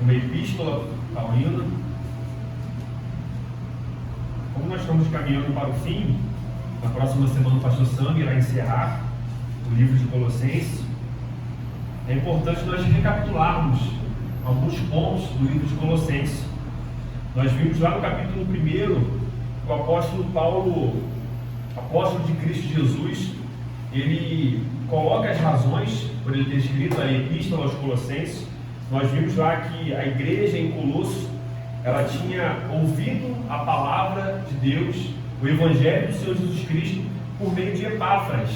uma epístola paulina. Como nós estamos caminhando para o fim, na próxima semana o pastor Sam irá encerrar o livro de Colossenses. É importante nós recapitularmos alguns pontos do livro de Colossenses. Nós vimos lá no capítulo 1, o apóstolo Paulo, apóstolo de Cristo Jesus, ele coloca as razões por ele ter escrito a epístola aos Colossenses. Nós vimos lá que a igreja em Colosso, ela tinha ouvido a palavra de Deus, o evangelho do Senhor Jesus Cristo, por meio de Epáfras.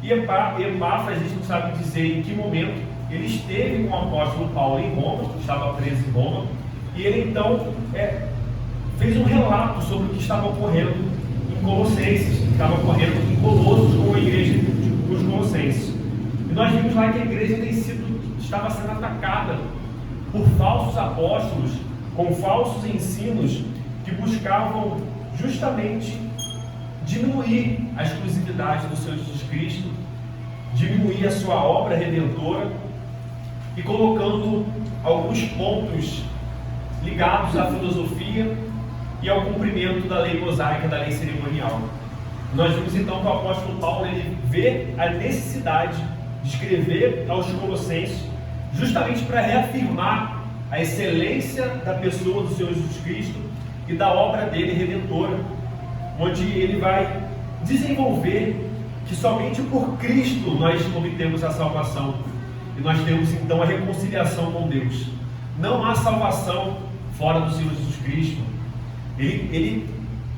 E Epáfras, a gente não sabe dizer em que momento, ele esteve com o apóstolo Paulo em Roma, estava preso em Roma, e ele então fez um relato sobre o que estava ocorrendo em Colossenses, que estava ocorrendo em Colossos com a igreja dos Colossenses. E nós vimos lá que a igreja estava sendo atacada por falsos apóstolos, com falsos ensinos que buscavam justamente diminuir a exclusividade do Senhor Jesus Cristo, diminuir a sua obra redentora e colocando alguns pontos ligados à filosofia e ao cumprimento da lei mosaica, da lei cerimonial. Nós vimos então que o apóstolo Paulo ele vê a necessidade de escrever aos Colossenses justamente para reafirmar a excelência da pessoa do Senhor Jesus Cristo e da obra dele redentora, onde ele vai desenvolver que somente por Cristo nós obtemos a salvação e nós temos então a reconciliação com Deus. Não há salvação fora do Senhor Jesus Cristo. Ele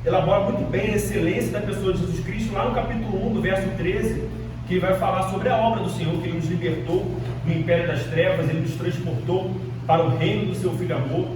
elabora muito bem a excelência da pessoa de Jesus Cristo lá no capítulo 1, do verso 13, que vai falar sobre a obra do Senhor, que Ele nos libertou do império das trevas, Ele nos transportou para o reino do seu Filho amor.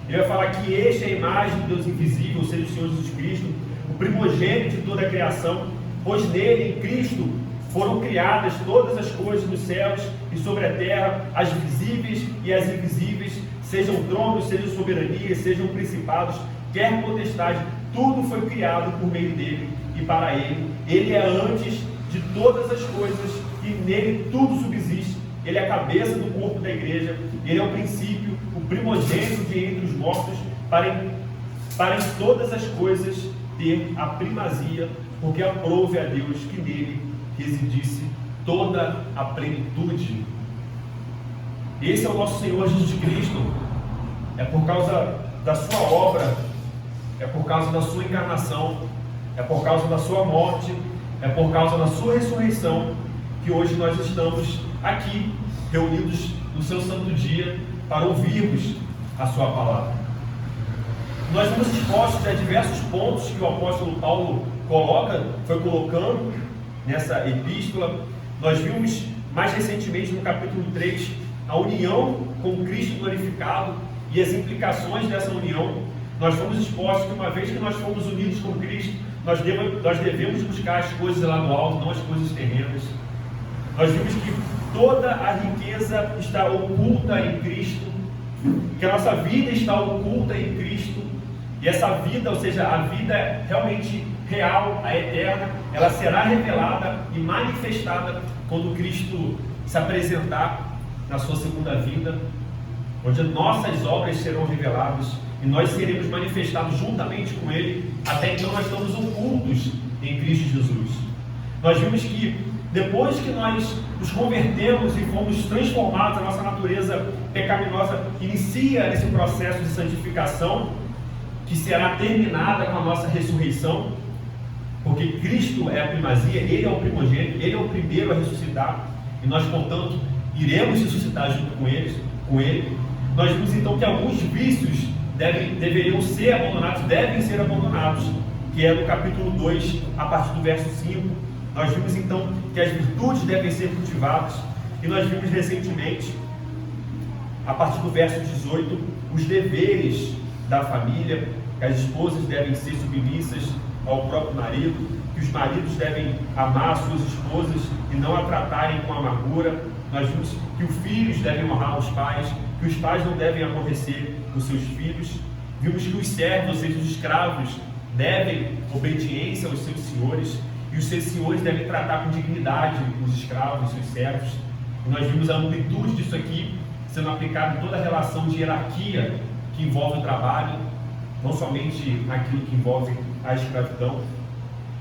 Ele vai falar que este é a imagem de Deus invisível, ou seja, o Senhor Jesus Cristo, o primogênito de toda a criação, pois nele, em Cristo, foram criadas todas as coisas nos céus e sobre a terra, as visíveis e as invisíveis, sejam tronos, sejam soberanias, sejam principados, quer potestade, tudo foi criado por meio dele e para ele. Ele é antes de todas as coisas e nele tudo subsiste. Ele é a cabeça do corpo da igreja, ele é o princípio, o primogênito de entre os mortos, para em todas as coisas ter a primazia, porque aprove a Deus que nele residisse toda a plenitude. Esse é o nosso Senhor Jesus Cristo. É por causa da sua obra, é por causa da sua encarnação, é por causa da sua morte, é por causa da sua ressurreição que hoje nós estamos aqui, reunidos no seu santo dia, para ouvirmos a sua palavra. Nós fomos expostos a diversos pontos que o apóstolo Paulo foi colocando nessa epístola. Nós vimos mais recentemente no capítulo 3 a união com Cristo glorificado e as implicações dessa união. Nós fomos expostos que uma vez que nós fomos unidos com Cristo, nós devemos buscar as coisas lá do alto, não as coisas terrenas. Nós vimos que toda a riqueza está oculta em Cristo, que a nossa vida está oculta em Cristo, e essa vida, ou seja, a vida realmente real, a eterna, ela será revelada e manifestada quando Cristo se apresentar na sua segunda vinda, onde nossas obras serão reveladas e nós seremos manifestados juntamente com Ele. Até então nós estamos ocultos em Cristo Jesus. Nós vimos que depois que nós nos convertemos e fomos transformados, a nossa natureza pecaminosa inicia esse processo de santificação, que será terminada com a nossa ressurreição, porque Cristo é a primazia, Ele é o primogênito, Ele é o primeiro a ressuscitar, e nós, portanto, iremos ressuscitar junto com Ele. Nós vimos então que alguns vícios devem ser abandonados, que é no capítulo 2, a partir do verso 5. Nós vimos então que as virtudes devem ser cultivadas, e nós vimos recentemente, a partir do verso 18, os deveres da família, que as esposas devem ser submissas ao próprio marido, que os maridos devem amar as suas esposas e não a tratarem com amargura. Nós vimos que os filhos devem honrar os pais, que os pais não devem aborrecer os seus filhos. Vimos que os servos, ou seja, os escravos, devem obediência aos seus senhores, e os seus senhores devem tratar com dignidade os escravos, os seus servos. E nós vimos a amplitude disso aqui sendo aplicado em toda a relação de hierarquia que envolve o trabalho, não somente naquilo que envolve a escravidão.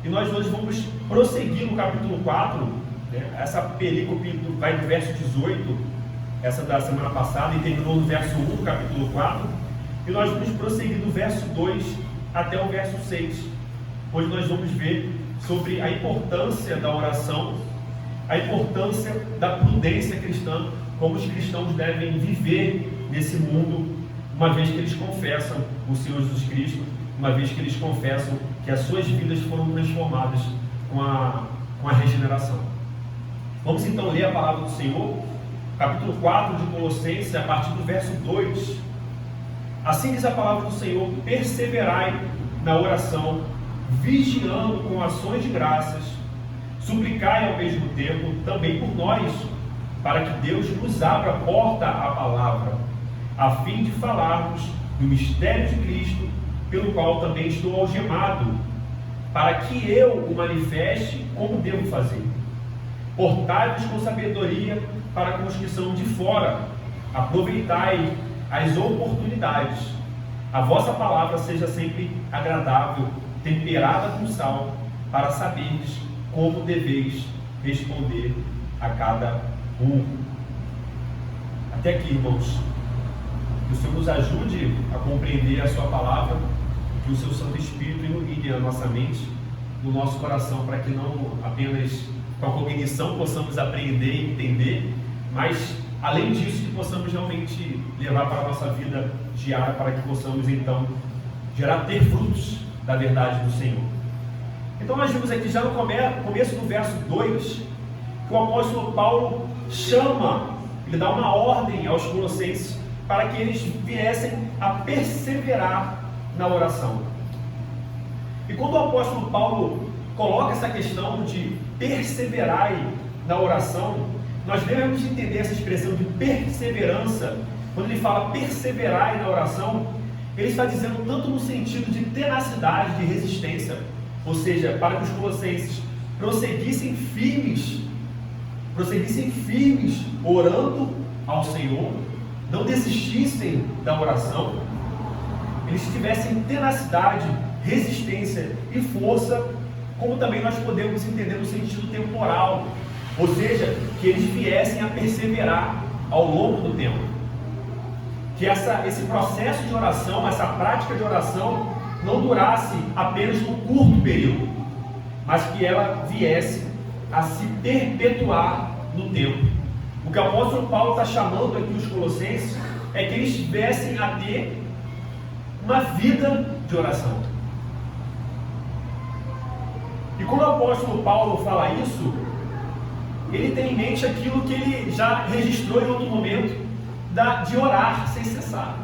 E nós hoje vamos prosseguir no capítulo 4, né? Essa perícope vai do verso 18, essa da semana passada, e terminou no verso 1 do capítulo 4, e nós vamos prosseguir do verso 2 até o verso 6, onde nós vamos ver sobre a importância da oração, a importância da prudência cristã, como os cristãos devem viver nesse mundo, uma vez que eles confessam o Senhor Jesus Cristo, uma vez que eles confessam que as suas vidas foram transformadas com a regeneração. Vamos então ler a palavra do Senhor, capítulo 4 de Colossenses, a partir do verso 2. Assim diz a palavra do Senhor: perseverai na oração, vigiando com ações de graças, suplicai ao mesmo tempo também por nós, para que Deus nos abra a porta à palavra, a fim de falarmos do mistério de Cristo, pelo qual também estou algemado, para que eu o manifeste como devo fazer. Portai-vos com sabedoria para com os que são de fora, aproveitai as oportunidades. A vossa palavra seja sempre agradável, temperada com sal, para saberdes como deveis responder a cada um. Até aqui, irmãos. Que o Senhor nos ajude a compreender a sua palavra, que o seu Santo Espírito ilumine a nossa mente, no nosso coração, para que não apenas com a cognição possamos aprender e entender, mas além disso que possamos realmente levar para a nossa vida diária, para que possamos então ter frutos da verdade do Senhor. Então nós vimos aqui já no começo do verso 2, que o apóstolo Paulo chama, ele dá uma ordem aos colossenses para que eles viessem a perseverar na oração. E quando o apóstolo Paulo coloca essa questão de perseverar na oração, nós devemos entender essa expressão de perseverança. Quando ele fala perseverar na oração, ele está dizendo tanto no sentido de tenacidade, de resistência, ou seja, para que os colossenses prosseguissem firmes, orando ao Senhor, não desistissem da oração, eles tivessem tenacidade, resistência e força, como também nós podemos entender no sentido temporal, ou seja, que eles viessem a perseverar ao longo do tempo, que esse processo de oração, essa prática de oração não durasse apenas um curto período, mas que ela viesse a se perpetuar no tempo. O que o apóstolo Paulo está chamando aqui os colossenses é que eles viessem a ter uma vida de oração. E quando o apóstolo Paulo fala isso, ele tem em mente aquilo que ele já registrou em outro momento, de orar sem cessar.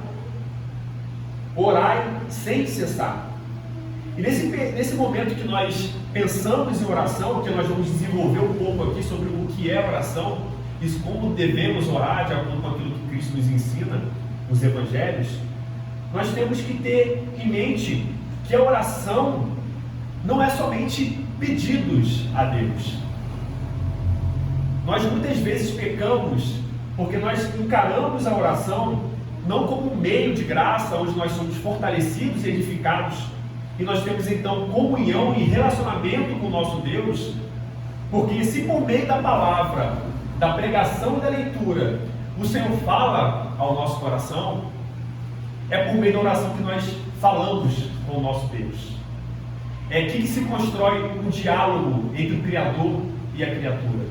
Orai sem cessar. E nesse momento que nós pensamos em oração, que nós vamos desenvolver um pouco aqui sobre o que é oração, e como devemos orar de acordo com aquilo que Cristo nos ensina nos Evangelhos, nós temos que ter em mente que a oração não é somente pedidos a Deus. Nós muitas vezes pecamos porque nós encaramos a oração não como um meio de graça, onde nós somos fortalecidos e edificados, e nós temos então comunhão e relacionamento com o nosso Deus, porque se por meio da palavra, da pregação e da leitura, o Senhor fala ao nosso coração, é por meio da oração que nós falamos com o nosso Deus. É aqui que se constrói um diálogo entre o Criador e a criatura,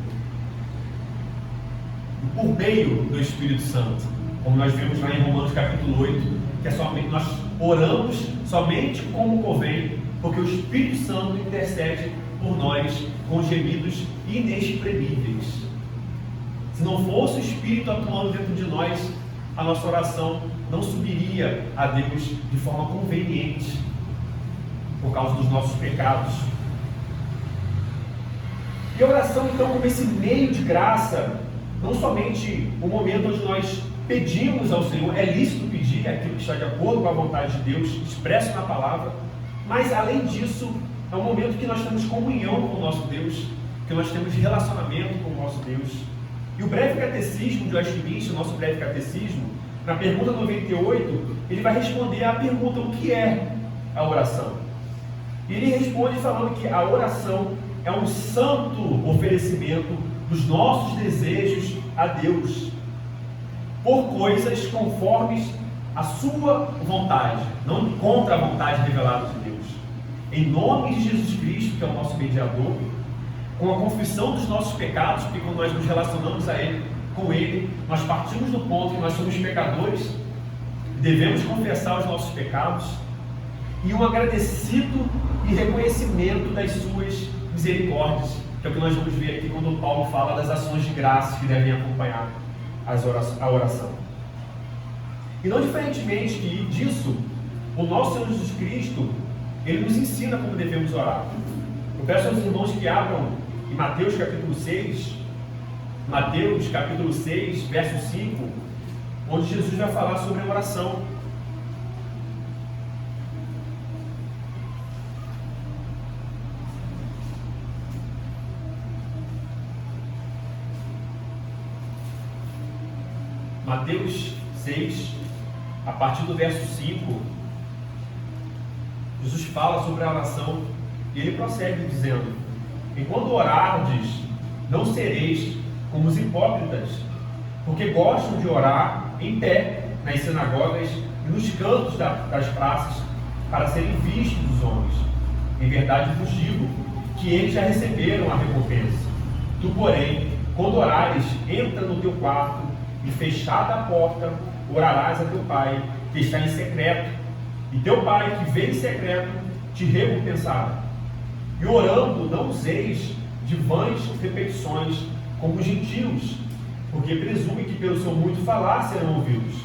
por meio do Espírito Santo, como nós vimos lá em Romanos capítulo 8, que é somente nós oramos somente como convém, porque o Espírito Santo intercede por nós com gemidos inexprimíveis. Se não fosse o Espírito atuando dentro de nós, a nossa oração não subiria a Deus de forma conveniente, por causa dos nossos pecados. E a oração, então, como esse meio de graça, não somente o momento onde nós pedimos ao Senhor, é lícito pedir aquilo que está de acordo com a vontade de Deus, expresso na palavra, mas além disso, é um momento que nós temos comunhão com o nosso Deus, que nós temos relacionamento com o nosso Deus. E o breve catecismo de Westminster, o nosso breve catecismo, na pergunta 98, ele vai responder à pergunta: o que é a oração? E ele responde falando que a oração é um santo oferecimento dos nossos desejos a Deus, por coisas conformes a sua vontade, não contra a vontade revelada de Deus. Em nome de Jesus Cristo, que é o nosso mediador, com a confissão dos nossos pecados, porque quando nós nos relacionamos com Ele, nós partimos do ponto que nós somos pecadores, devemos confessar os nossos pecados, e um agradecido e reconhecimento das suas misericórdias, que é o que nós vamos ver aqui quando Paulo fala das ações de graça que devem acompanhar a oração. E não diferentemente disso, o nosso Senhor Jesus Cristo, Ele nos ensina como devemos orar. Eu peço aos irmãos que abram em Mateus capítulo 6, verso 5, onde Jesus vai falar sobre a oração. Mateus 6, a partir do verso 5, Jesus fala sobre a oração e ele prossegue dizendo: enquanto orardes, não sereis como os hipócritas, porque gostam de orar em pé nas sinagogas e nos cantos das praças, para serem vistos dos homens. Em verdade vos digo que eles já receberam a recompensa. Tu, porém, quando orares, entra no teu quarto e, fechada a porta, orarás a teu Pai que está em secreto, e teu Pai que vê em secreto te recompensará. E orando, não useis de vãs repetições como os gentios, porque presumem que pelo seu muito falar serão ouvidos.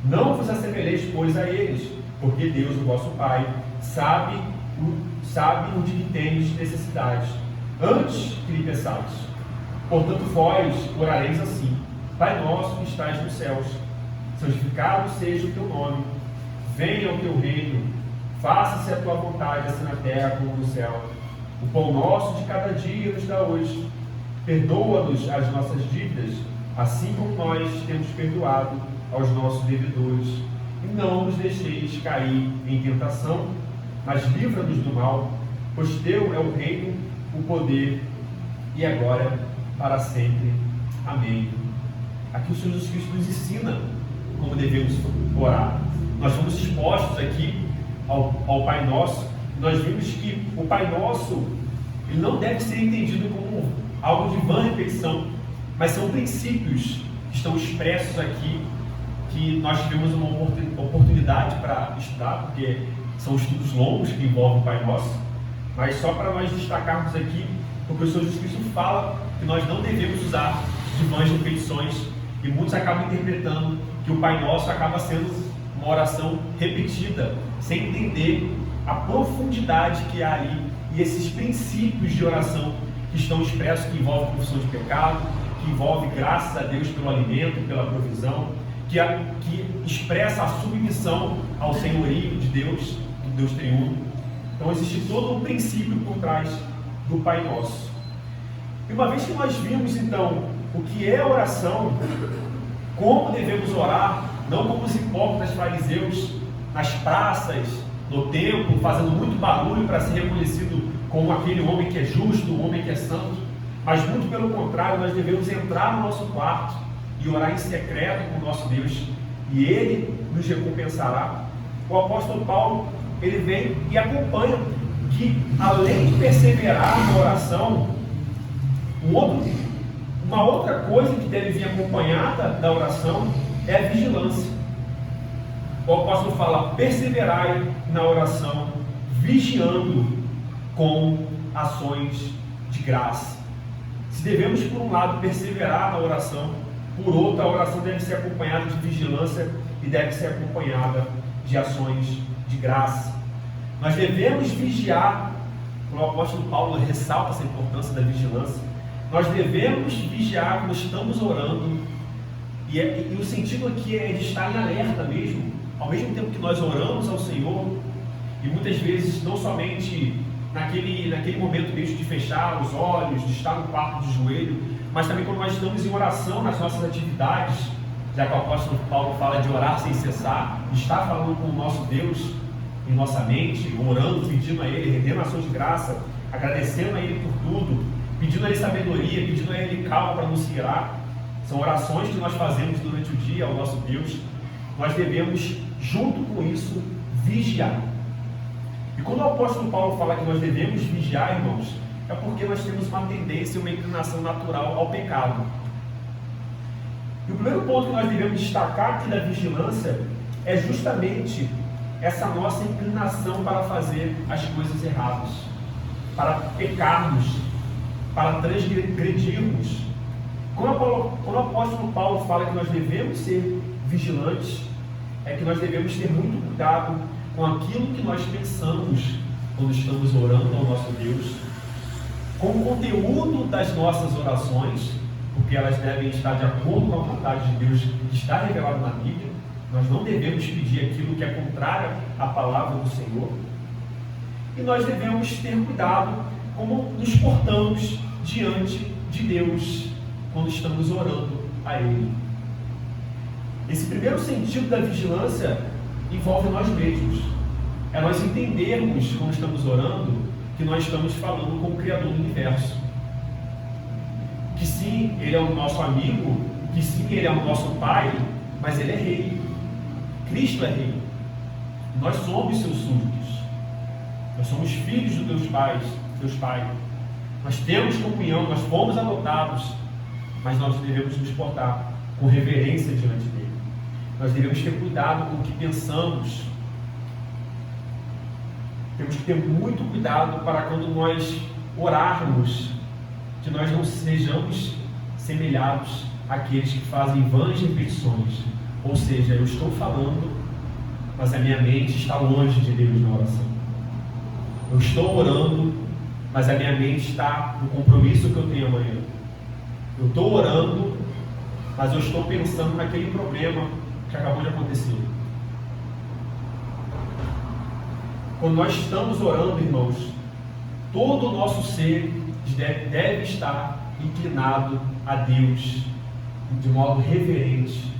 Não vos assemelheis, pois, a eles, porque Deus, o vosso Pai, sabe o de que tendes necessidades, antes que lhe peçais. Portanto, vós orareis assim: Pai nosso que estás nos céus, santificado seja o teu nome, venha o teu reino, faça-se a tua vontade, assim na terra como no céu. O pão nosso de cada dia nos dá hoje. Perdoa-nos as nossas dívidas, assim como nós temos perdoado aos nossos devedores. E não nos deixeis cair em tentação, mas livra-nos do mal, pois teu é o reino, o poder e agora para sempre. Amém. Aqui o Senhor Jesus Cristo nos ensina como devemos orar. Nós fomos expostos aqui ao Pai Nosso. Nós vimos que o Pai Nosso, ele não deve ser entendido como algo de vã repetição, mas são princípios que estão expressos aqui, que nós tivemos uma oportunidade para estudar, porque são estudos longos que envolvem o Pai Nosso, mas só para nós destacarmos aqui, porque o Senhor Jesus Cristo fala que nós não devemos usar de vãs repetições, e muitos acabam interpretando que o Pai Nosso acaba sendo uma oração repetida, sem entender a profundidade que há ali e esses princípios de oração que estão expressos, que envolvem confissão de pecado, que envolve graças a Deus pelo alimento, pela provisão, que expressa a submissão ao senhorio de Deus, do Deus triuno. Então existe todo um princípio por trás do Pai Nosso. E uma vez que nós vimos então o que é oração, como devemos orar, não como os hipócritas fariseus nas praças, no templo, fazendo muito barulho para ser reconhecido como aquele homem que é justo, o homem que é santo, mas muito pelo contrário, nós devemos entrar no nosso quarto e orar em secreto com o nosso Deus, e Ele nos recompensará. O apóstolo Paulo, ele vem e acompanha que, além de perseverar na oração, uma outra coisa que deve vir acompanhada da oração é a vigilância. O apóstolo fala: perseverai na oração, vigiando com ações de graça. Se devemos, por um lado, perseverar na oração, por outro, a oração deve ser acompanhada de vigilância e deve ser acompanhada de ações de graça. Nós devemos vigiar, o apóstolo Paulo ressalta essa importância da vigilância. Nós devemos vigiar quando estamos orando, e o sentido aqui é de estar em alerta mesmo, ao mesmo tempo que nós oramos ao Senhor, e muitas vezes não somente naquele momento mesmo de fechar os olhos, de estar no quarto de joelho, mas também quando nós estamos em oração nas nossas atividades, já que o apóstolo Paulo fala de orar sem cessar, está falando com o nosso Deus em nossa mente, orando, pedindo a Ele, rendendo ações de graça, agradecendo a Ele por tudo, pedindo a Ele sabedoria, pedindo a Ele calma para nos guiar. São orações que nós fazemos durante o dia ao nosso Deus. Nós devemos, junto com isso, vigiar. E quando o apóstolo Paulo fala que nós devemos vigiar, irmãos, é porque nós temos uma tendência, uma inclinação natural ao pecado. E o primeiro ponto que nós devemos destacar aqui da vigilância é justamente essa nossa inclinação para fazer as coisas erradas, para pecarmos, para transgredirmos. Quando o apóstolo Paulo fala que nós devemos ser vigilantes, é que nós devemos ter muito cuidado com aquilo que nós pensamos quando estamos orando ao nosso Deus, com o conteúdo das nossas orações, porque elas devem estar de acordo com a vontade de Deus que está revelada na Bíblia. Nós não devemos pedir aquilo que é contrário à palavra do Senhor. E nós devemos ter cuidado como nos portamos diante de Deus quando estamos orando a Ele. Esse primeiro sentido da vigilância envolve nós mesmos. É nós entendermos, quando estamos orando, que nós estamos falando com o Criador do Universo. Que sim, Ele é o nosso amigo, que sim, Ele é o nosso Pai, mas Ele é Rei. Cristo é Rei. Nós somos seus súditos. Nós somos filhos do Deus Pai. Nós temos comunhão, nós fomos adotados, mas nós devemos nos portar com reverência diante dele. Nós devemos ter cuidado com o que pensamos. Temos que ter muito cuidado para quando nós orarmos, que nós não sejamos semelhados àqueles que fazem vãs repetições. Ou seja, eu estou falando, mas a minha mente está longe de Deus na oração. Eu estou orando, mas a minha mente está no compromisso que eu tenho amanhã. Eu estou orando, mas eu estou pensando naquele problema que acabou de acontecer. Quando nós estamos orando, irmãos, todo o nosso ser deve estar inclinado a Deus de modo reverente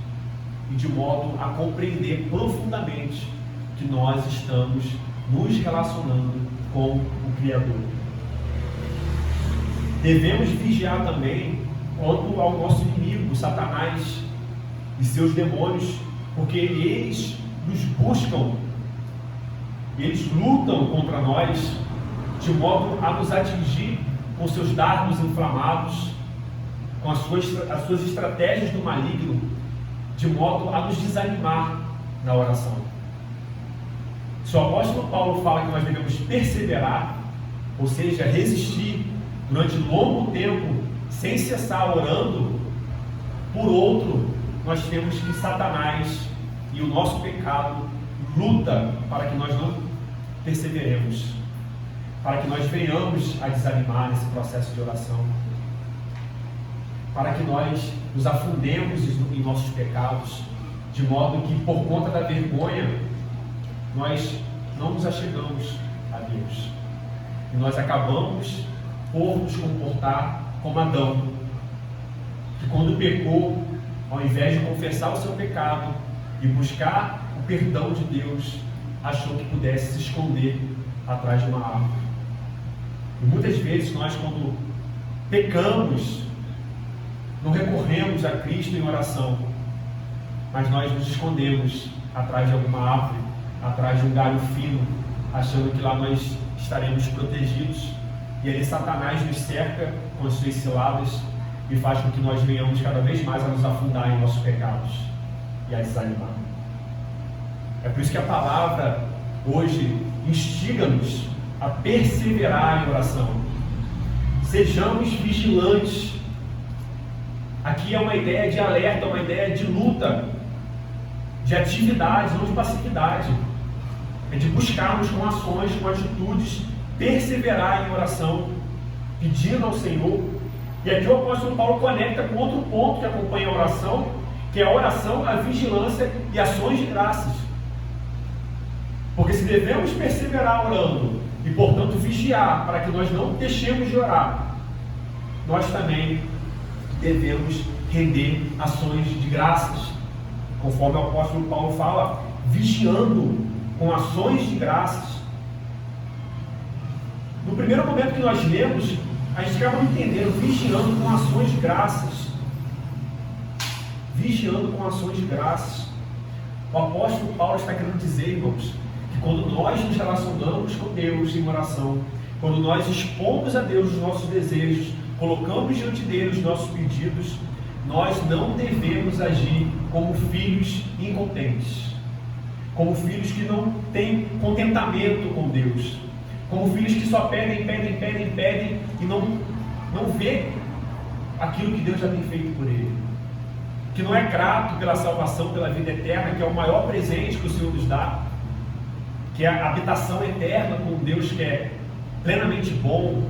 e de modo a compreender profundamente que nós estamos nos relacionando com o Criador. Devemos vigiar também quanto ao nosso inimigo, Satanás e seus demônios, porque eles nos buscam, eles lutam contra nós de modo a nos atingir com seus dardos inflamados, com as suas estratégias do maligno, de modo a nos desanimar na oração. Se o apóstolo Paulo fala que nós devemos perseverar, ou seja, resistir durante longo tempo, sem cessar orando, por outro, nós temos que Satanás e o nosso pecado luta para que nós não perseveremos, para que nós venhamos a desanimar nesse processo de oração, para que nós nos afundemos em nossos pecados, de modo que, por conta da vergonha, nós não nos achegamos a Deus. E nós acabamos por nos comportar como Adão, que quando pecou, ao invés de confessar o seu pecado e buscar o perdão de Deus, achou que pudesse se esconder atrás de uma árvore. E muitas vezes nós, quando pecamos, não recorremos a Cristo em oração, mas nós nos escondemos atrás de alguma árvore, atrás de um galho fino, achando que lá nós estaremos protegidos, e ali Satanás nos cerca com as suas ciladas e faz com que nós venhamos cada vez mais a nos afundar em nossos pecados e a desanimar. É por isso que a palavra hoje instiga-nos a perseverar em oração. Sejamos vigilantes. Aqui é uma ideia de alerta, uma ideia de luta, de atividade, não de passividade. É de buscarmos com ações, com atitudes, perseverar em oração, pedindo ao Senhor. E aqui o apóstolo Paulo conecta com outro ponto que acompanha a oração, que é a oração, a vigilância e ações de graças. Porque se devemos perseverar orando e, portanto, vigiar para que nós não deixemos de orar, nós também devemos render ações de graças, conforme o apóstolo Paulo fala, vigiando com ações de graças. No primeiro momento que nós lemos, a gente acaba entendendo, vigiando com ações de graças. Vigiando com ações de graças. O apóstolo Paulo está querendo dizer, irmãos, que quando nós nos relacionamos com Deus em oração, quando nós expomos a Deus os nossos desejos, colocamos diante dele os nossos pedidos, nós não devemos agir como filhos incontentes, como filhos que não têm contentamento com Deus, como filhos que só pedem e não vê aquilo que Deus já tem feito por ele, que não é grato pela salvação, pela vida eterna, que é o maior presente que o Senhor nos dá, que é a habitação eterna com Deus, que é plenamente bom,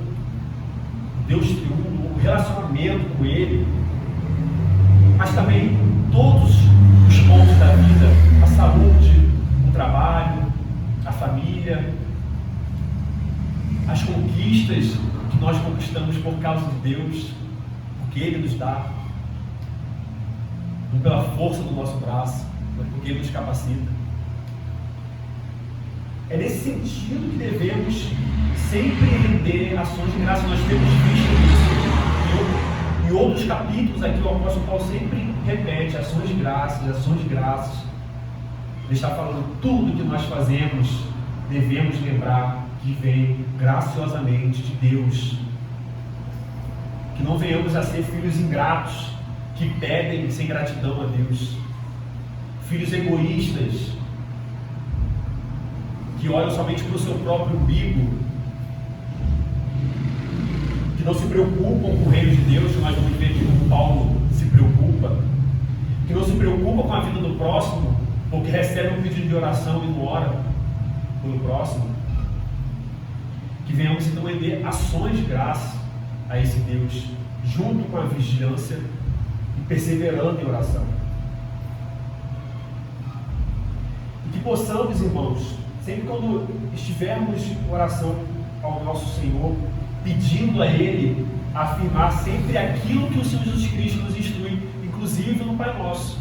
Deus triunfo, o relacionamento com Ele, mas também todos os pontos da vida, a saúde, o trabalho, a família, as conquistas que nós conquistamos por causa de Deus, porque Ele nos dá, não pela força do nosso braço, mas porque Ele nos capacita. É nesse sentido que devemos sempre render ações de graça. Nós temos visto isso em outros capítulos aqui, o apóstolo Paulo sempre repete ações de graças. Ele está falando tudo que nós fazemos, devemos lembrar que vem graciosamente de Deus. Que não venhamos a ser filhos ingratos, que pedem sem gratidão a Deus, filhos egoístas, que olham somente para o seu próprio umbigo, que não se preocupam com o reino de Deus, que nós vamos ver que o Paulo se preocupa, que não se preocupa com a vida do próximo, porque recebe um pedido de oração e não ora pelo próximo. Que venhamos então render ações de graça a esse Deus, junto com a vigilância e perseverando em oração. E que possamos, irmãos, sempre quando estivermos em oração ao nosso Senhor, pedindo a Ele, afirmar sempre aquilo que o Senhor Jesus Cristo nos instrui, inclusive no Pai Nosso.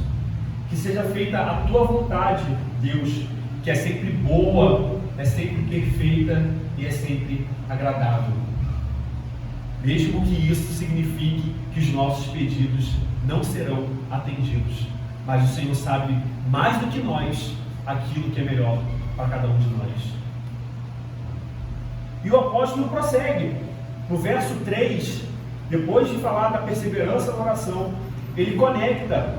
Que seja feita a Tua vontade, Deus, que é sempre boa, é sempre perfeita e é sempre agradável. Mesmo que isso signifique que os nossos pedidos não serão atendidos. Mas o Senhor sabe mais do que nós aquilo que é melhor para cada um de nós. E o apóstolo prossegue. No verso 3, depois de falar da perseverança na oração, ele conecta: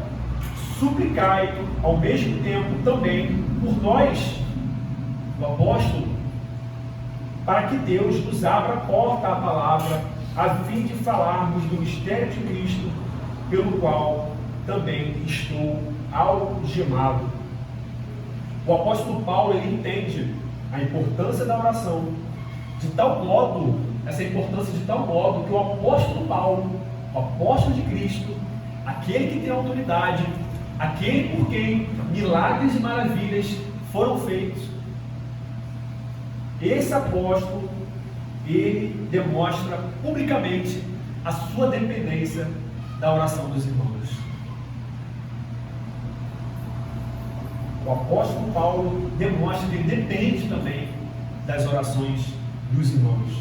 suplicai ao mesmo tempo também por nós, o apóstolo, para que Deus nos abra a porta à palavra, a fim de falarmos do mistério de Cristo, pelo qual também estou algemado. O apóstolo Paulo, ele entende a importância da oração de tal modo, essa importância de tal modo que o apóstolo Paulo, o apóstolo de Cristo, aquele que tem autoridade, aquele por quem milagres e maravilhas foram feitos, esse apóstolo, ele demonstra publicamente a sua dependência da oração dos irmãos. O apóstolo Paulo demonstra que ele depende também das orações dos irmãos.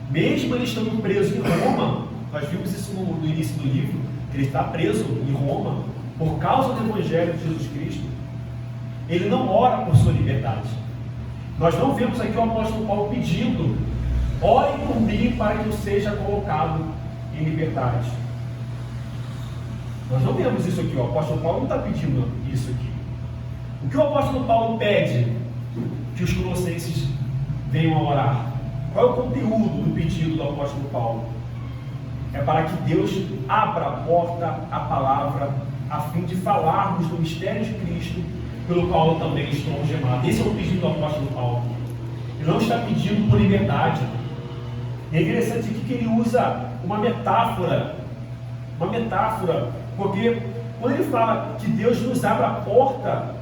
Mesmo ele estando preso em Roma, nós vimos isso no início do livro, que ele está preso em Roma por causa do Evangelho de Jesus Cristo. Ele não ora por sua liberdade. Nós não vemos aqui o apóstolo Paulo pedindo: ore por mim para que eu seja colocado em liberdade. Nós não vemos isso aqui. O apóstolo Paulo não está pedindo isso aqui. O que o apóstolo Paulo pede que os colossenses venham a orar? Qual é o conteúdo do pedido do apóstolo Paulo? É para que Deus abra a porta à palavra, a fim de falarmos do mistério de Cristo, pelo qual eu também estou algemado. Esse é o pedido do apóstolo Paulo. Ele não está pedindo por liberdade. E é interessante aqui que ele usa uma metáfora, porque quando ele fala que Deus nos abre a porta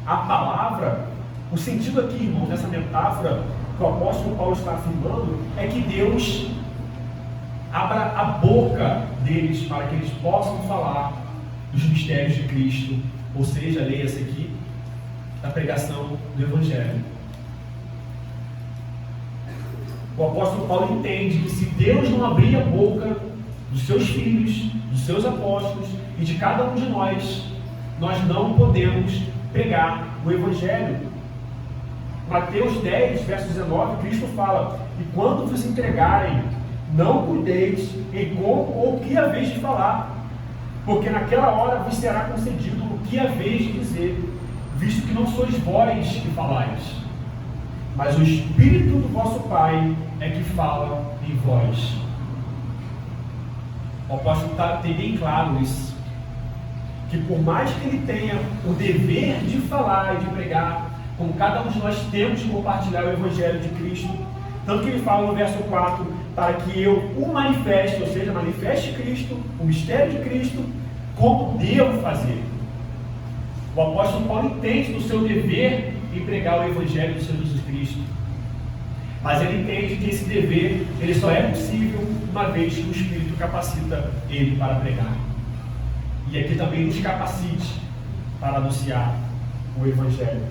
à palavra, o sentido aqui, irmãos, dessa metáfora que o apóstolo Paulo está afirmando, é que Deus abra a boca deles para que eles possam falar dos mistérios de Cristo, ou seja, leia-se aqui, da pregação do Evangelho. O apóstolo Paulo entende que se Deus não abrir a boca dos seus filhos, dos seus apóstolos e de cada um de nós não podemos pregar o Evangelho. Mateus 10, verso 19, Cristo fala: e quando vos entregarem, não cuideis em como ou o que haveis de falar, porque naquela hora vos será concedido o que haveis de dizer, visto que não sois vós que falais, mas o Espírito do vosso Pai é que fala em vós. O apóstolo tem bem claro isso, que por mais que ele tenha o dever de falar e de pregar, como cada um de nós temos de compartilhar o Evangelho de Cristo, tanto que ele fala no verso 4, para que eu o manifeste, ou seja, manifeste Cristo, o mistério de Cristo, como devo fazer. O apóstolo Paulo entende do seu dever em pregar o Evangelho do Senhor Jesus Cristo, mas ele entende que esse dever ele só é possível uma vez que o Espírito capacita ele para pregar. E aqui também nos capacite para anunciar o Evangelho.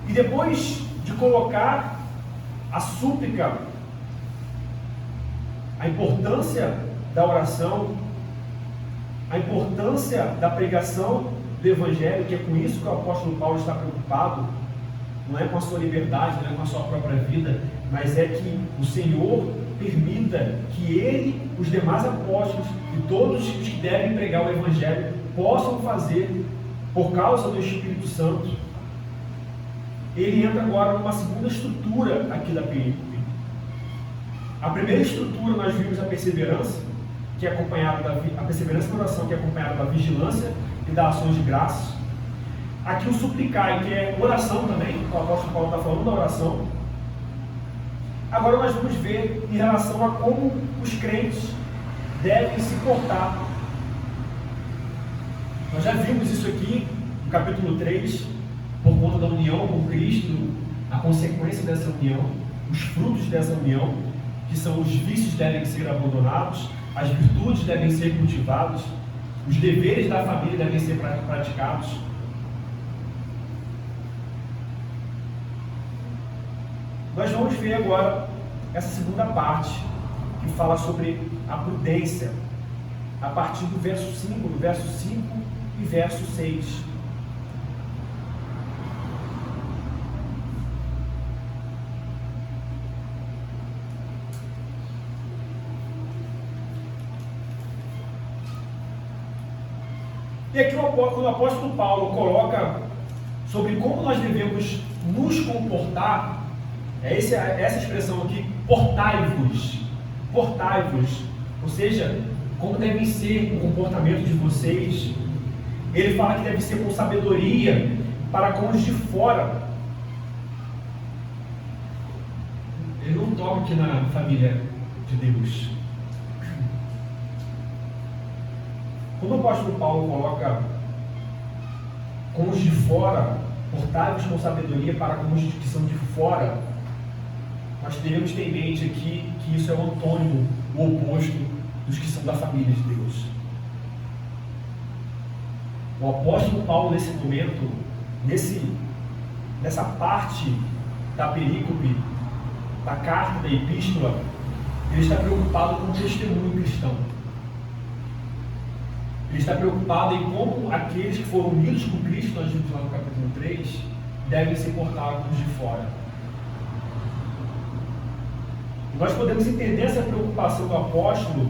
E depois de colocar a súplica, a importância da oração, a importância da pregação do Evangelho, que é com isso que o apóstolo Paulo está preocupado, não é com a sua liberdade, não é com a sua própria vida, mas é que o Senhor permita que ele, os demais apóstolos e todos os que devem pregar o Evangelho possam fazer por causa do Espírito Santo. Ele entra agora numa segunda estrutura aqui da perícope. A primeira estrutura nós vimos a perseverança, que é acompanhada a perseverança na oração, que é acompanhada da vigilância e da ações de graça. Aqui o suplicar, que é oração também, o apóstolo Paulo está falando da oração. Agora nós vamos ver em relação a como os crentes devem se portar. Nós já vimos isso aqui no capítulo 3, por conta da união com Cristo, a consequência dessa união, os frutos dessa união, que são os vícios devem ser abandonados, as virtudes devem ser cultivadas, os deveres da família devem ser praticados. Nós vamos ver agora essa segunda parte, que fala sobre a prudência, a partir do verso 5, e verso 6. E aqui quando o apóstolo Paulo coloca sobre como nós devemos nos comportar, essa expressão aqui, portai-vos, ou seja, como deve ser o comportamento de vocês. Ele fala que deve ser com sabedoria para com os de fora. Ele não toca aqui na família de Deus. Quando o apóstolo Paulo coloca com os de fora, portai-vos com sabedoria para com os que são de fora, nós devemos ter em mente aqui que isso é o antônimo, o oposto dos que são da família de Deus. O apóstolo Paulo, nesse momento, nessa parte da perícope, da carta, da epístola, ele está preocupado com o testemunho cristão. Ele está preocupado em como aqueles que foram unidos com Cristo, nós vimos lá no capítulo 3, devem se portar com os de fora. Nós podemos entender essa preocupação do apóstolo,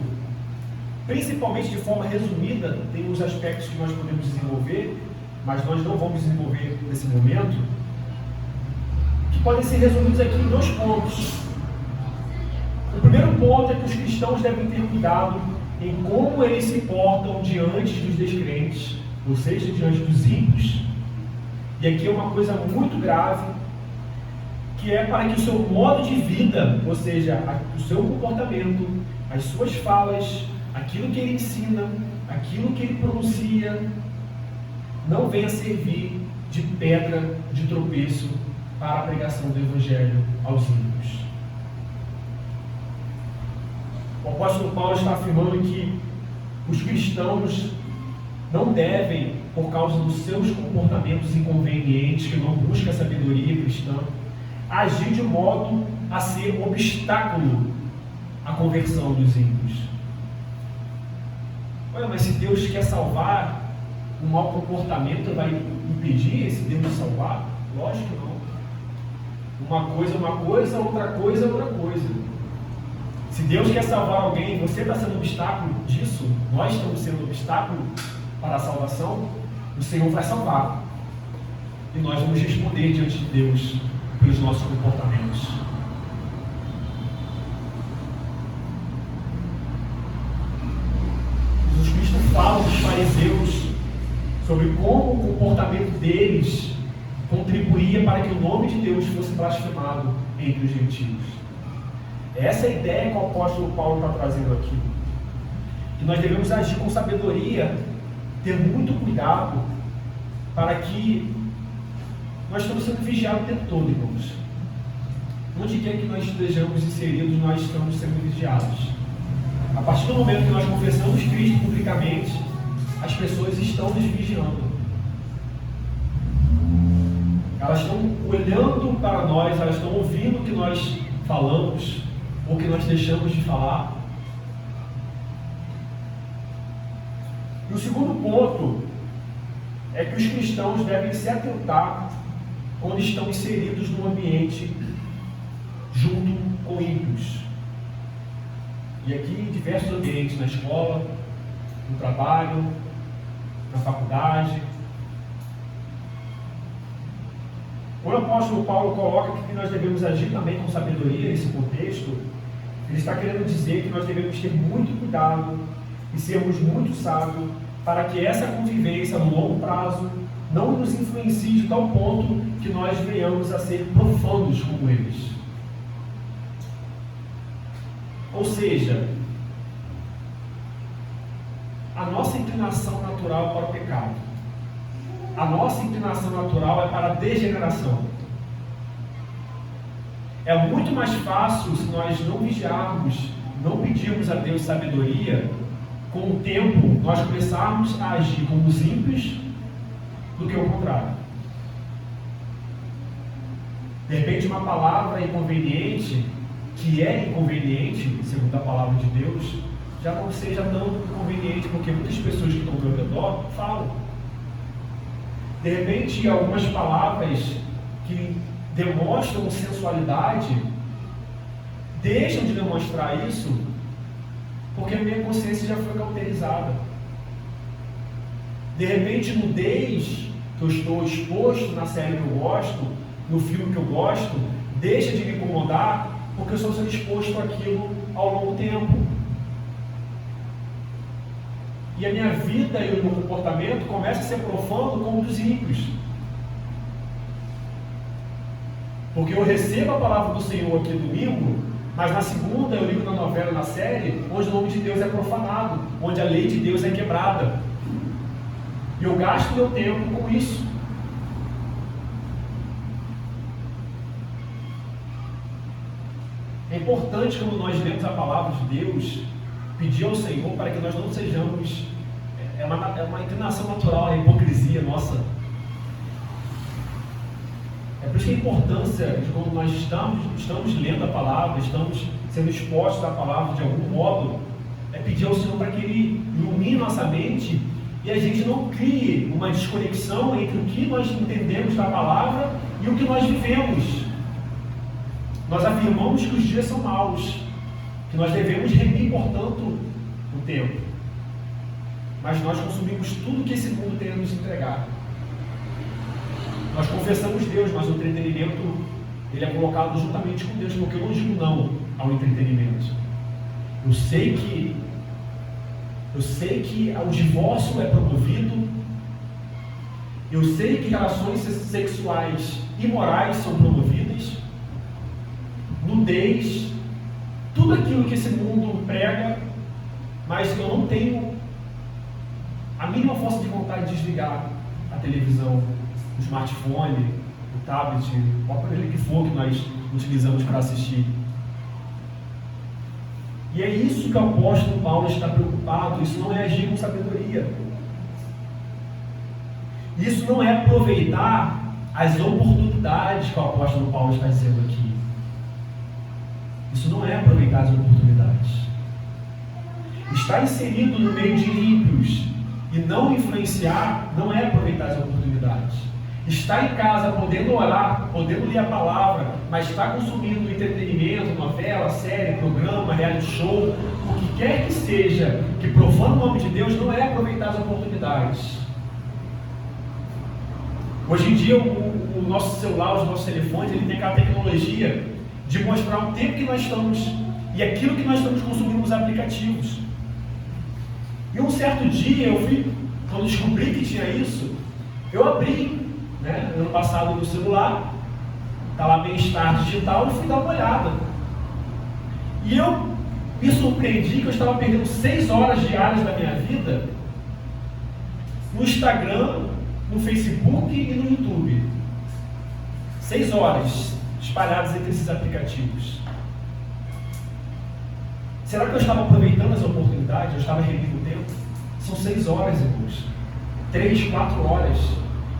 principalmente de forma resumida. Tem uns aspectos que nós podemos desenvolver, mas nós não vamos desenvolver nesse momento, que podem ser resumidos aqui em 2 pontos. O primeiro ponto é que os cristãos devem ter cuidado em como eles se portam diante dos descrentes, ou seja, diante dos ímpios. E aqui é uma coisa muito grave, que é para que o seu modo de vida, ou seja, o seu comportamento, as suas falas, aquilo que ele ensina, aquilo que ele pronuncia, não venha servir de pedra de tropeço para a pregação do Evangelho aos ímpios. O apóstolo Paulo está afirmando que os cristãos não devem, por causa dos seus comportamentos inconvenientes, que não buscam a sabedoria cristã, agir de modo a ser obstáculo à conversão dos ímpios. Olha, mas se Deus quer salvar, o mau comportamento vai impedir esse Deus de salvar? Lógico que não. Uma coisa é uma coisa, outra coisa é outra coisa. Se Deus quer salvar alguém, você está sendo obstáculo disso, nós estamos sendo obstáculo para a salvação, o Senhor vai salvar. E nós vamos responder diante de Deus pelos nossos comportamentos. Jesus Cristo fala dos fariseus sobre como o comportamento deles contribuía para que o nome de Deus fosse blasfemado entre os gentios. Essa é a ideia que o apóstolo Paulo está trazendo aqui. Que nós devemos agir com sabedoria, ter muito cuidado, para que nós estamos sendo vigiados o tempo todo, irmãos. Onde quer que nós estejamos inseridos, nós estamos sendo vigiados. A partir do momento que nós confessamos Cristo publicamente, as pessoas estão nos vigiando. Elas estão olhando para nós, elas estão ouvindo o que nós falamos, ou que nós deixamos de falar. E o segundo ponto é que os cristãos devem se atentar quando estão inseridos no ambiente junto com ímpios. E aqui em diversos ambientes, na escola, no trabalho, na faculdade. Quando o apóstolo Paulo coloca que nós devemos agir também com sabedoria nesse contexto, ele está querendo dizer que nós devemos ter muito cuidado e sermos muito sábios para que essa convivência no longo prazo não nos influencie de tal ponto que nós venhamos a ser profanos como eles. Ou seja, a nossa inclinação natural é para o pecado. A nossa inclinação natural é para a degeneração. É muito mais fácil se nós não vigiarmos, não pedirmos a Deus sabedoria, com o tempo nós começarmos a agir como os ímpios do que o contrário. De repente uma palavra inconveniente, que é inconveniente, segundo a palavra de Deus, já não seja tão inconveniente, porque muitas pessoas que estão ao meu redor falam. De repente, algumas palavras que demonstram sensualidade deixam de demonstrar isso, porque a minha consciência já foi cauterizada. De repente, nudez que eu estou exposto na série que eu gosto, no filme que eu gosto, deixa de me incomodar, porque eu estou sendo exposto àquilo ao longo tempo. E a minha vida e o meu comportamento começa a ser profano como o dos ímpios. Porque eu recebo a palavra do Senhor aqui domingo, mas na segunda eu ligo na novela, na série, onde o nome de Deus é profanado, onde a lei de Deus é quebrada. E eu gasto meu tempo com isso. É importante, quando nós lemos a palavra de Deus, pedir ao Senhor para que nós não sejamos, é uma inclinação natural, a hipocrisia nossa. É por isso que a importância de quando nós estamos lendo a palavra, estamos sendo expostos à palavra de algum modo, é pedir ao Senhor para que Ele ilumine nossa mente e a gente não crie uma desconexão entre o que nós entendemos da palavra e o que nós vivemos. Nós afirmamos que os dias são maus, que nós devemos remir, portanto, o tempo. Mas nós consumimos tudo que esse mundo tem a nos entregar. Nós confessamos Deus, mas o entretenimento ele é colocado juntamente com Deus, porque eu não digo não ao entretenimento. Eu sei que o divórcio é promovido, eu sei que relações sexuais imorais são promovidas, nudez, tudo aquilo que esse mundo prega, mas eu não tenho a mínima força de vontade de desligar a televisão, o smartphone, o tablet, o aparelho que for que nós utilizamos para assistir. E é isso que o apóstolo Paulo está preocupado. Isso não é agir com sabedoria. Isso não é aproveitar as oportunidades que o apóstolo Paulo está dizendo aqui. Isso não é aproveitar as oportunidades. Estar inserido no meio de ímpios e não influenciar não é aproveitar as oportunidades. Estar em casa podendo orar, podendo ler a palavra, mas estar consumindo entretenimento, novela, série, programa, reality show, o que quer que seja que profana o nome de Deus, não é aproveitar as oportunidades. Hoje em dia o nosso celular, os nossos telefones, ele tem aquela tecnologia de mostrar o tempo que nós estamos e aquilo que nós estamos consumindo nos aplicativos. E um certo dia quando descobri que tinha isso, eu abri, ano passado no celular, está lá Bem-Estar Digital, e fui dar uma olhada. E eu me surpreendi que eu estava perdendo 6 horas diárias da minha vida no Instagram, no Facebook e no YouTube. 6 horas espalhadas entre esses aplicativos. Será que eu estava aproveitando as oportunidades? Eu estava reunindo o tempo? São 6 horas, irmãos. 3, 4 horas.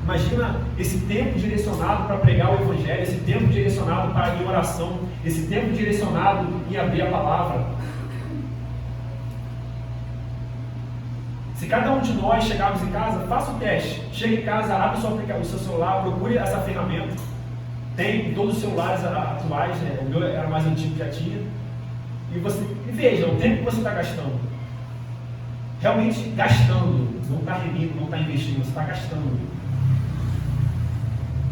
Imagina esse tempo direcionado para pregar o Evangelho, esse tempo direcionado para a oração, esse tempo direcionado em abrir a palavra. Se cada um de nós chegarmos em casa, faça o teste. Chega em casa, abre o seu celular, procure essa ferramenta. Tem em todos os celulares atuais, o meu era mais antigo, já tinha. E veja o tempo que você está gastando. Realmente gastando, não está remindo, não está investindo, você está gastando.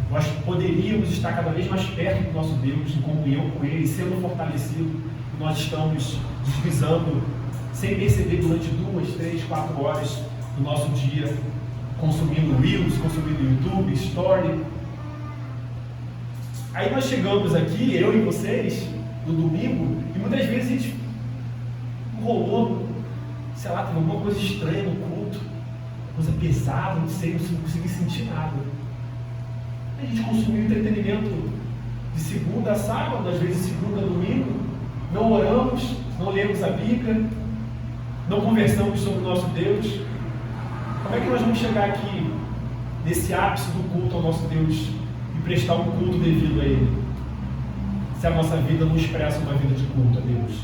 Nós poderíamos estar cada vez mais perto do nosso Deus, em comunhão com Ele, sendo fortalecido. Nós estamos deslizando sem perceber durante 2, 3, 4 horas do nosso dia, consumindo Reels, consumindo YouTube, Story. Aí nós chegamos aqui, eu e vocês, no domingo, e muitas vezes a gente rolou, sei lá, teve alguma coisa estranha no culto, coisa pesada, não sei, não consegui sentir nada. A gente consumiu entretenimento de segunda a sábado, às vezes segunda a domingo, não oramos, não lemos a Bíblia, não conversamos sobre o nosso Deus. Como é que nós vamos chegar aqui nesse ápice do culto ao nosso Deus e prestar um culto devido a Ele, se a nossa vida não expressa uma vida de culto a Deus?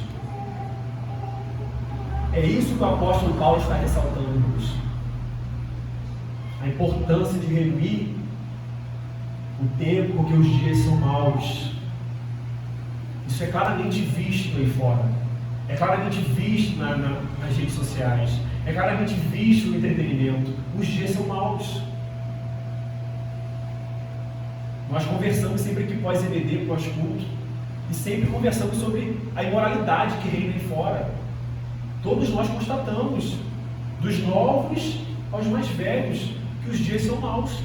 É isso que o apóstolo Paulo está ressaltando, irmãos. A importância de reunir o tempo, porque os dias são maus. Isso é claramente visto aí fora. É claramente visto nas redes sociais. É claramente visto no entretenimento. Os dias são maus. Nós conversamos sempre aqui pós-EBD, pós-culto, e sempre conversamos sobre a imoralidade que reina aí fora. Todos nós constatamos, dos novos aos mais velhos, que os dias são maus.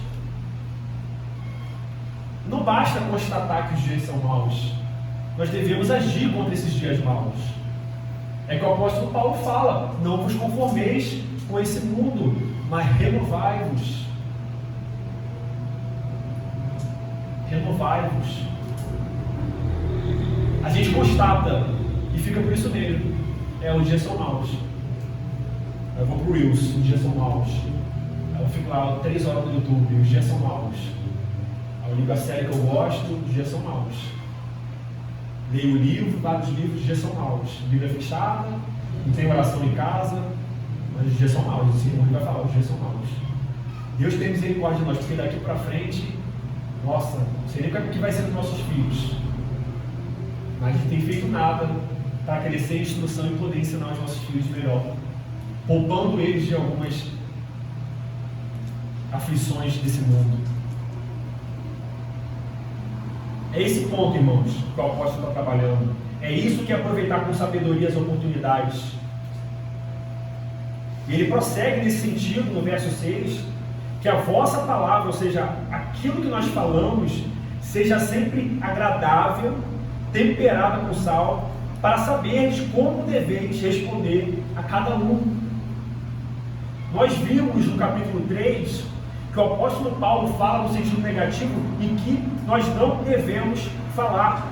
Não basta constatar que os dias são maus. Nós devemos agir contra esses dias maus. É que o apóstolo Paulo fala: não vos conformeis com esse mundo, mas renovai-vos. Renovai-vos. A gente constata e fica por isso mesmo. Os dias são maus. Eu vou pro Reels, os dias são maus. Eu fico lá 3 horas no YouTube, os dias são maus. Eu ligo a série que eu gosto, os dias são maus. Leio o livro, vários livros, os dias são maus. Bíblia fechada, não tem oração em casa, mas os dias são maus. O Senhor vai falar, os dias são maus. Deus tem misericórdia de nós, porque daqui para frente, nossa, não sei nem o que vai ser dos nossos filhos. Mas a gente tem feito nada para crescer em instrução e poder ensinar os nossos filhos melhor, poupando eles de algumas aflições desse mundo. É esse ponto, irmãos, que o apóstolo está trabalhando. É isso que é aproveitar com sabedoria as oportunidades. E ele prossegue nesse sentido, no verso 6, que a vossa palavra, ou seja, aquilo que nós falamos, seja sempre agradável, temperada com sal, para saberes como deveis responder a cada um. Nós vimos no capítulo 3 que o apóstolo Paulo fala no sentido negativo em que nós não devemos falar.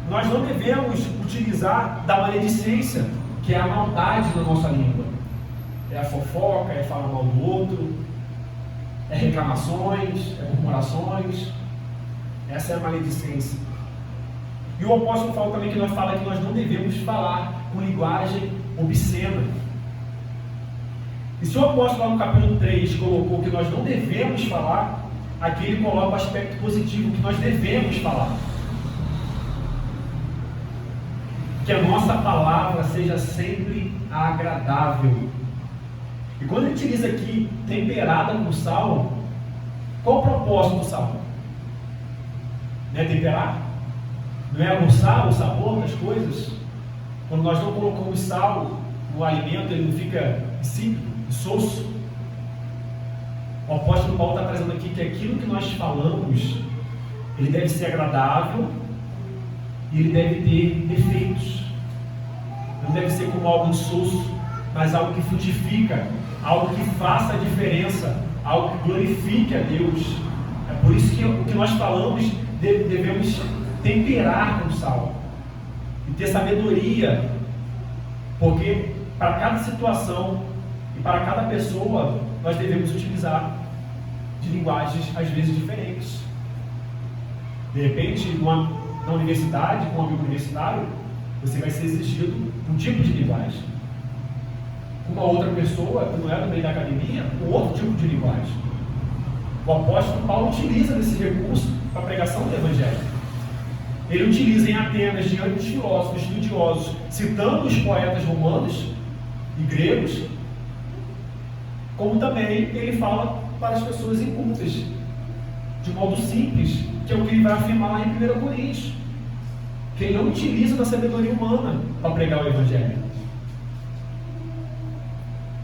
Nós não devemos utilizar da maledicência, que é a maldade na nossa língua. É a fofoca, é falar mal do outro, é reclamações, é murmurações. Essa é a maledicência. E o apóstolo fala também que nós não devemos falar com linguagem obscena. E se o apóstolo lá no capítulo 3 colocou que nós não devemos falar, aqui ele coloca o aspecto positivo, que nós devemos falar. Que a nossa palavra seja sempre agradável. E quando ele utiliza aqui temperada com sal, qual o propósito do sal? Não é temperar? Não é aguçar o sabor das coisas? Quando nós não colocamos sal no alimento, ele não fica insípido, insosso. O apóstolo Paulo está trazendo aqui que aquilo que nós falamos, ele deve ser agradável e ele deve ter efeitos. Não deve ser como algo insosso, mas algo que frutifica, algo que faça a diferença, algo que glorifique a Deus. É por isso que o que nós falamos devemos temperar com sal e ter sabedoria, porque para cada situação e para cada pessoa nós devemos utilizar de linguagens às vezes diferentes. De repente, na universidade, com um amigo universitário, você vai ser exigido um tipo de linguagem. Com uma outra pessoa, que não é do meio da academia, um outro tipo de linguagem. O apóstolo Paulo utiliza esse recurso para a pregação do Evangelho. Ele utiliza em Atenas, diante dos filósofos, estudiosos, citando os poetas romanos e gregos, como também ele fala para as pessoas incultas, de modo simples, que é o que ele vai afirmar lá em 1 Coríntios, que ele não utiliza da sabedoria humana para pregar o Evangelho,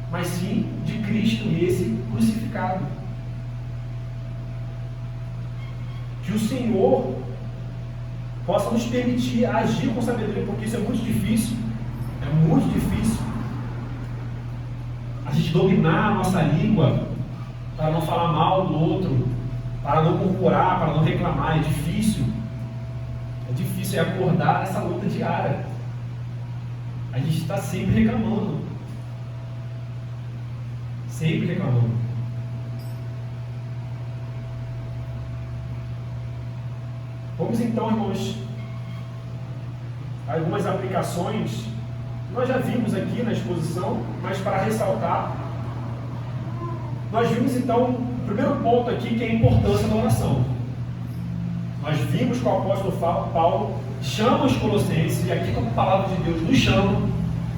mas sim de Cristo e esse crucificado. Que o Senhor possa nos permitir agir com sabedoria, porque isso é muito difícil. É muito difícil a gente dominar a nossa língua para não falar mal do outro, para não murmurar, para não reclamar. É difícil. É difícil, é acordar nessa luta diária. A gente está sempre reclamando. Sempre reclamando. Vamos então, irmãos, algumas aplicações. Nós já vimos aqui na exposição, mas para ressaltar, nós vimos então o primeiro ponto aqui, que é a importância da oração. Nós vimos que o apóstolo Paulo chama os colossenses, e aqui como a palavra de Deus nos chama,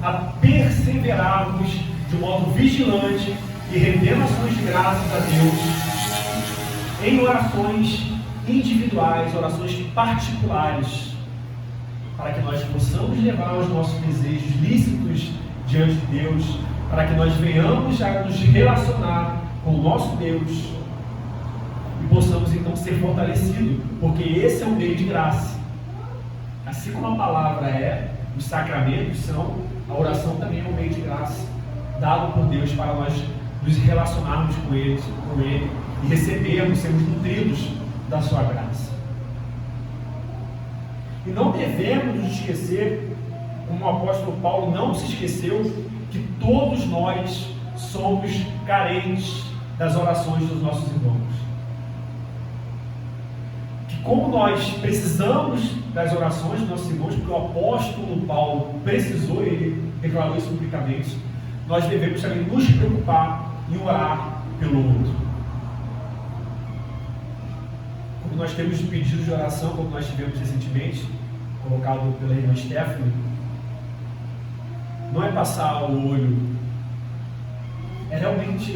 a perseverarmos de modo vigilante e rendendo ações de graças a Deus em orações individuais, orações particulares, para que nós possamos levar os nossos desejos lícitos diante de Deus, para que nós venhamos a nos relacionar com o nosso Deus e possamos então ser fortalecidos, porque esse é um meio de graça. Assim como a palavra é, os sacramentos são, a oração também é um meio de graça, dado por Deus para nós nos relacionarmos com Ele e recebermos, sermos nutridos da sua graça. E não devemos nos esquecer, como o apóstolo Paulo não se esqueceu, que todos nós somos carentes das orações dos nossos irmãos. Que como nós precisamos das orações dos nossos irmãos, porque o apóstolo Paulo precisou, ele declarou isso publicamente, nós devemos também nos preocupar em orar pelo outro. Como nós temos pedidos de oração, como nós tivemos recentemente, colocado pela irmã Stephanie, não é passar o olho, é realmente,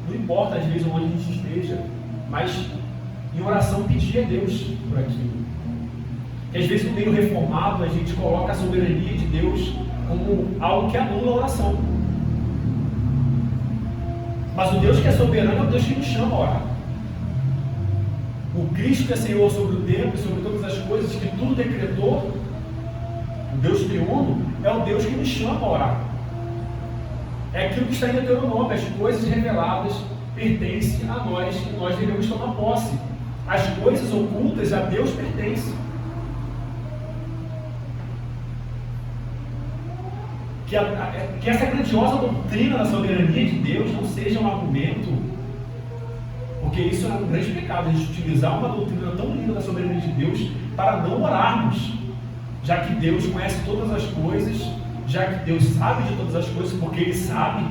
não importa às vezes onde a gente esteja, mas em oração pedir a Deus por aquilo. Que às vezes no meio reformado a gente coloca a soberania de Deus como algo que anula a oração. Mas o Deus que é soberano é o Deus que nos chama a orar. O Cristo que é Senhor sobre o tempo e sobre todas as coisas, que tudo decretou, o Deus triuno, é o Deus que nos chama a orar. É aquilo que está em Deuteronômio, as coisas reveladas pertence a nós e nós devemos tomar posse. As coisas ocultas a Deus pertencem. Que essa grandiosa doutrina da soberania de Deus não seja um argumento, porque isso é um grande pecado, a gente utilizar uma doutrina tão linda da soberania de Deus para não orarmos, já que Deus conhece todas as coisas, já que Deus sabe de todas as coisas, porque Ele sabe,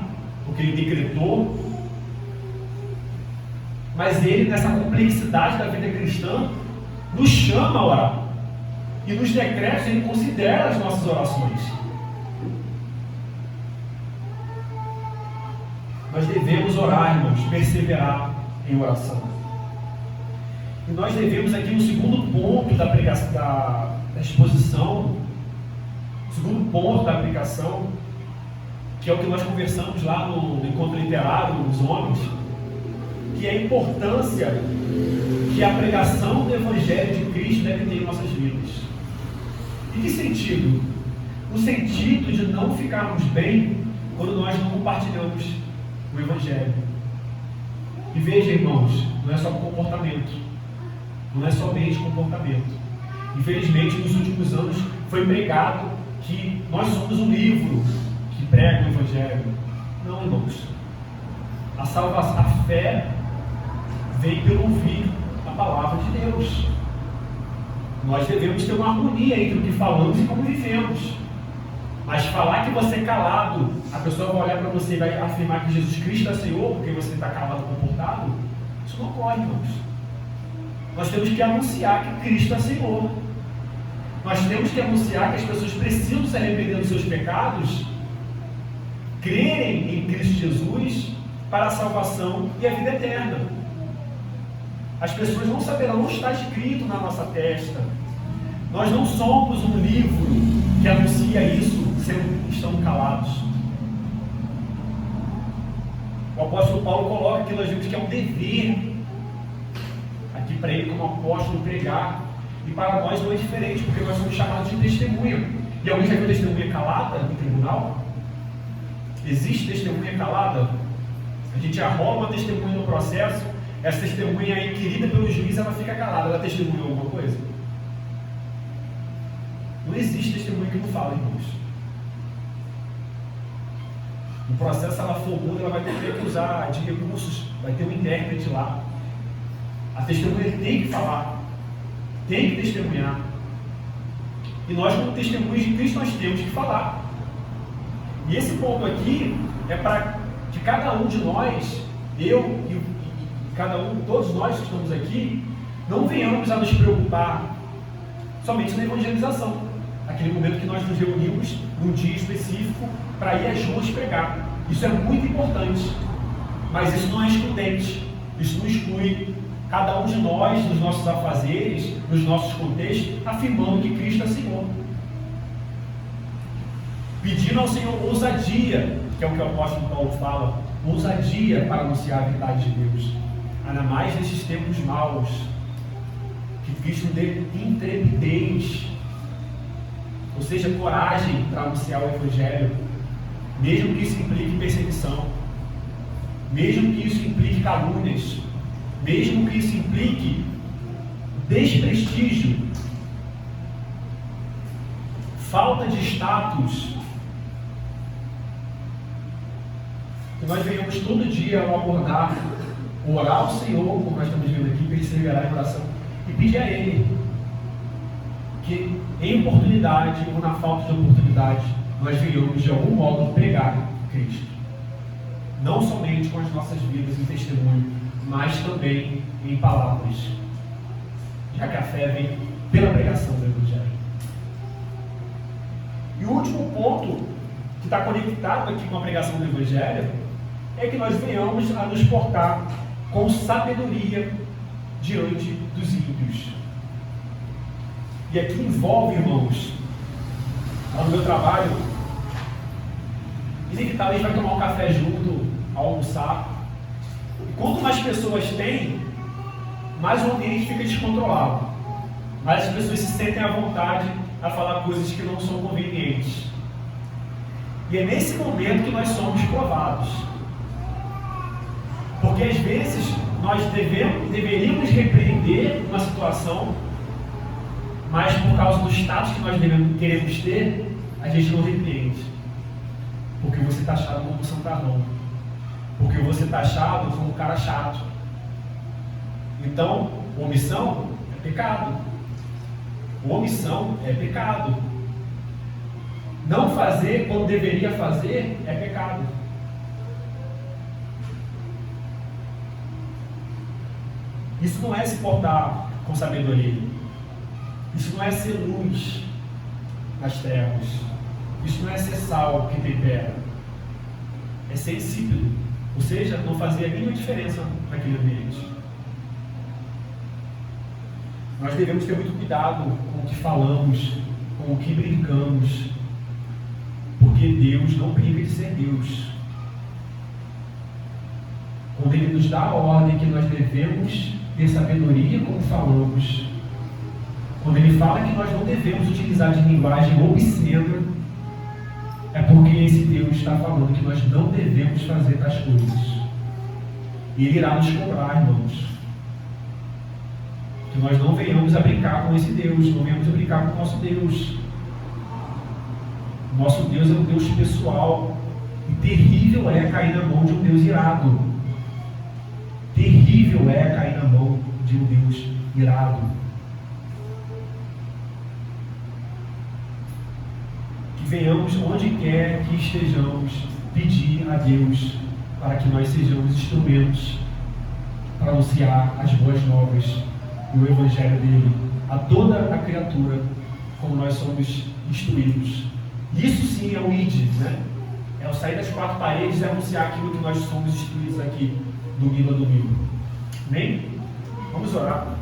porque Ele decretou. Mas Ele, nessa complexidade da vida cristã, nos chama a orar. E nos decretos Ele considera as nossas orações. Nós devemos orar, irmãos, perseverar em oração. E nós devemos aqui no segundo ponto da pregação, da exposição, o segundo ponto da aplicação, que é o que nós conversamos lá no encontro literário dos homens, que é a importância que a pregação do Evangelho de Cristo deve ter em nossas vidas. Em que sentido? No sentido de não ficarmos bem quando nós não compartilhamos o Evangelho. E veja, irmãos, não é só comportamento, não é somente comportamento. Infelizmente, nos últimos anos foi pregado que nós somos um livro que prega o Evangelho. Não, irmãos. A salvação, a fé vem pelo ouvir a palavra de Deus. Nós devemos ter uma harmonia entre o que falamos e como vivemos. Mas falar que você é calado, a pessoa vai olhar para você e vai afirmar que Jesus Cristo é Senhor, porque você está calado, comportado, isso não ocorre, irmãos. Nós temos que anunciar que Cristo é Senhor. Nós temos que anunciar que as pessoas precisam se arrepender dos seus pecados, crerem em Cristo Jesus para a salvação e a vida eterna. As pessoas não saberão, não está escrito na nossa testa. Nós não somos um livro que anuncia isso, estão calados. O apóstolo Paulo coloca que nós vimos que é um dever aqui para ele como apóstolo pregar, e para nós não é diferente, porque nós somos chamados de testemunha. E alguém já viu testemunha calada no tribunal? Existe testemunha calada? A gente arrola uma testemunha no processo, essa testemunha é inquirida pelo juiz, ela fica calada, ela testemunhou alguma coisa? Não existe testemunha que não fala, irmãos. No processo, ela for muda, ela vai ter que usar de recursos, vai ter um intérprete lá. A testemunha tem que falar, tem que testemunhar. E nós, como testemunhas de Cristo, nós temos que falar. E esse ponto aqui é para que cada um de nós, eu e cada um, todos nós que estamos aqui, não venhamos a nos preocupar somente na evangelização. Aquele momento que nós nos reunimos num dia específico para ir às ruas pregar. Isso é muito importante, mas isso não é excludente. Isso não exclui cada um de nós, nos nossos afazeres, nos nossos contextos, afirmando que Cristo é Senhor. Pedindo ao Senhor ousadia, que é o que o apóstolo Paulo fala, ousadia para anunciar a verdade de Deus. Ainda mais nesses tempos maus, que Cristo dê intrepidez, ou seja, coragem para anunciar o Evangelho, mesmo que isso implique perseguição, mesmo que isso implique calúnias, mesmo que isso implique desprestígio, falta de status, que nós venhamos todo dia ao abordar, orar ao Senhor, como nós estamos vendo aqui, perseverar em oração, e pedir a Ele que em oportunidade ou na falta de oportunidade nós venhamos de algum modo pregar Cristo, não somente com as nossas vidas em testemunho, mas também em palavras, já que a fé vem pela pregação do Evangelho. E o último ponto que está conectado aqui com a pregação do Evangelho é que nós venhamos a nos portar com sabedoria diante dos ímpios. E aqui envolve, irmãos, lá no meu trabalho, inevitavelmente vai tomar um café junto, almoçar. E quanto mais pessoas tem, mais o ambiente fica descontrolado. Mais as pessoas se sentem à vontade a falar coisas que não são convenientes. E é nesse momento que nós somos provados. Porque às vezes nós deveríamos repreender uma situação, mas por causa do status que nós queremos ter, a gente não repreende. Porque você está achado como um santarrão. Porque você está achado como um cara chato. Então, omissão é pecado. Omissão é pecado. Não fazer quando deveria fazer é pecado. Isso não é se portar com sabedoria. Isso não é ser luz nas trevas. Isso não é ser sal que tempera. É ser insípido. Ou seja, não fazer a mínima diferença naquele ambiente. Nós devemos ter muito cuidado com o que falamos, com o que brincamos. Porque Deus não brinca de ser Deus. Quando Ele nos dá a ordem que nós devemos ter sabedoria como falamos, quando Ele fala que nós não devemos utilizar de linguagem obscena, é porque esse Deus está falando que nós não devemos fazer tais coisas. E Ele irá nos cobrar, irmãos. Que nós não venhamos a brincar com esse Deus, não venhamos a brincar com o nosso Deus. O nosso Deus é um Deus pessoal. E terrível é cair na mão de um Deus irado. Terrível é cair na mão de um Deus irado. Que venhamos, onde quer que estejamos, pedir a Deus para que nós sejamos instrumentos para anunciar as boas novas e o Evangelho dele a toda a criatura, como nós somos instruídos. Isso sim é o ID, né? É o sair das quatro paredes e anunciar aquilo que nós somos instruídos aqui, domingo a domingo. Amém? Vamos orar.